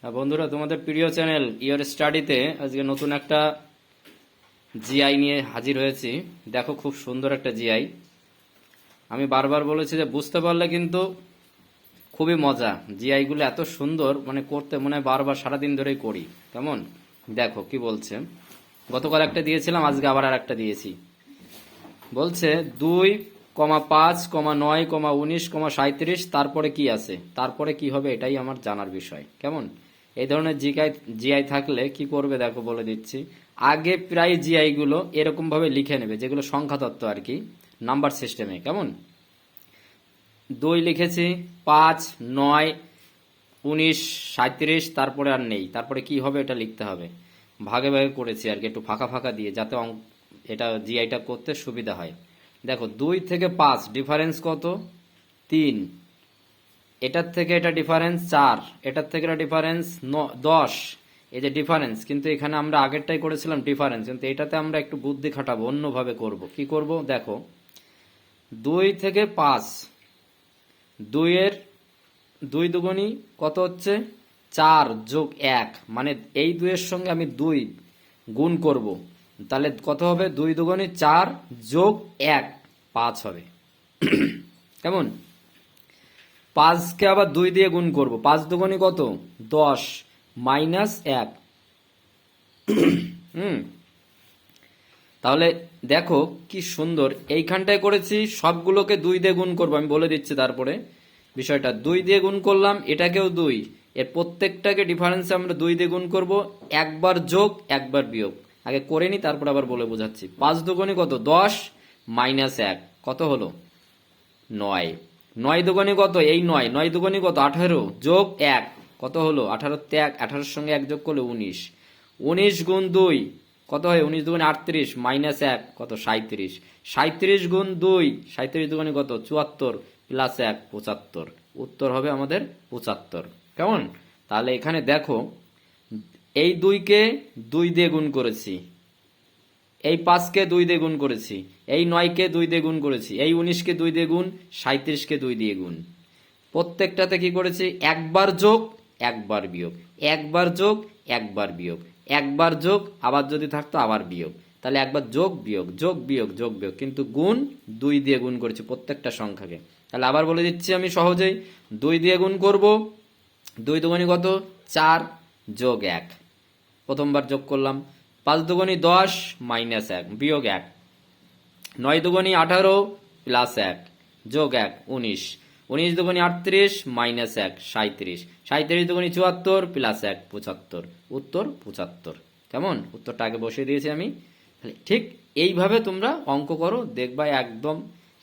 বন্ধুরা, তোমাদের প্রিয় চ্যানেল ইওর স্টাডিতে আজকে নতুন একটা জিআই নিয়ে হাজির হয়েছি। দেখো, খুব সুন্দর একটা জিআই। আমি বারবার বলেছি যে বুঝতে পারলে কিন্তু খুবই মজা। জিআই গুলো এত সুন্দর, মানে করতে মনে হয় বারবার সারাদিন ধরেই করি। কেমন দেখো কি বলছে। গতকাল একটা দিয়েছিলাম, আজকে আবার আর একটা দিয়েছি। বলছে 2,5,9,19,37, তারপরে কি আছে, তারপরে কি হবে, এটাই আমার জানার বিষয়। কেমন এই ধরনের জিআই থাকলে কি করবে দেখো, বলে দিচ্ছি। আগে প্রায় জিআই গুলো এরকম ভাবে লিখে নেবে, যেগুলো সংখ্যা তত্ত্ব আর কি, নাম্বার সিস্টেমে। কেমন 2 লিখেছি, 5, 9, 19, 37, তারপরে আর নেই, তারপরে কি হবে এটা লিখতে হবে। ভাগে ভাগে করেছি আর কি, একটু ফাঁকা ফাঁকা দিয়ে, যাতে এটা জিআইটা করতে সুবিধা হয়। দেখো, 2 থেকে 5 ডিফারেন্স কত? 3। এটার থেকে এটা ডিফারেন্স 4, এটার থেকে এটা ডিফারেন্স 10। এই যে ডিফারেন্স, কিন্তু এখানে আমরা আগেরটাই করেছিলাম ডিফারেন্স, কিন্তু এটাতে আমরা একটু বুদ্ধি খাটাবো, অন্যভাবে করব। কি করব দেখো, 2 থেকে 5, 2 এর 2 দুগুণী কত হচ্ছে? 4 যোগ 1, মানে এই 2 এর সঙ্গে আমি 2 গুণ করব, তাহলে কত হবে? 2 দুগুণী 4 যোগ 1, 5 হবে। কেমন 5 কে আবার 2 দিয়ে গুণ করব, 5 দুগুণী কত? 10 মাইনাস 1। তাহলে দেখো কি সুন্দর, এইখানটায় করেছি সবগুলোকে 2 দিয়ে গুণ করবো, আমি বলে দিচ্ছি তারপরে বিষয়টা। 2 দিয়ে গুণ করলাম, এটাকেও 2, এর প্রত্যেকটাকে ডিফারেন্সে আমরা 2 দিয়ে গুণ করব, একবার যোগ একবার বিয়োগ। আগে করে নি, তারপর আবার বলে বোঝাচ্ছি। 5 দুগুণী কত? 10 মাইনাস 1, কত হলো? 9। 9 দুগুণী কত? এই 9, 9 দুগুণী কত? 18 যোগ 1, কত হলো? 18 তে 1, 18 সঙ্গে 1 যোগ করলে 19। 19 গুণ 2 কত হয়? 19 দুগুণে 38 মাইনাস 1, কত? 37। 37 গুণ 2, 37 দুগুণে কত? 74 প্লাস 1, 75। উত্তর হবে আমাদের 75। কেমন? তাহলে এখানে দেখো, এই 2 কে 2 দিয়ে গুণ করেছি, এই 5 কে 2 দিয়ে গুণ করেছি, এই 9 কে 2 দিয়ে গুণ করেছি, এই 19 কে 2 দিয়ে গুণ, 37 কে 2 দিয়ে গুণ। প্রত্যেকটাতে কি করেছি? একবার যোগ একবার বিয়োগ, একবার যোগ একবার বিয়োগ, একবার যোগ, আবার যদি থাকতো আবার বিয়োগ। তাহলে একবার যোগ বিয়োগ, যোগ বিয়োগ, যোগ বিয়োগ, কিন্তু গুণ 2 দিয়ে গুণ করেছি প্রত্যেকটা সংখ্যাকে। তাহলে আবার বলে দিচ্ছি আমি সহজেই, 2 দিয়ে গুণ করব, 2 দুগুণী কত? 4 যোগ 1, প্রথমবার যোগ করলাম। 5 দুগুণী 10 মাইনাস 1 বিয়োগ 1, 9 দুগুণী 18 প্লাস 1 যোগ 1, 19। 19 দুগুণী 38 মাইনাস 1, 37। 37 দুগুণী 74 প্লাস 1, 75। উত্তর 75। কেমন? উত্তরটা আগে বসিয়ে দিয়েছি আমি। ঠিক এইভাবে তোমরা অঙ্ক করো, দেখবা একদম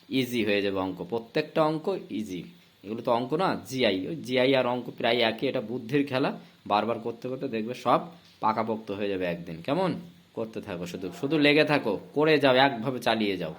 ইজি হয়ে যাবে অঙ্ক। প্রত্যেকটা অঙ্ক ইজি। এগুলো তো অঙ্ক না, জিআই। ওই জিআই আর অঙ্ক প্রায় একই, এটা বুদ্ধির খেলা। বারবার করতে করতে দেখবে সব পাকাপোক্ত হয়ে যাবে একদিন। কেমন? করতে থাকো, শুধু শুধু লেগে থাকো, করে যাও, একভাবে চালিয়ে যাও।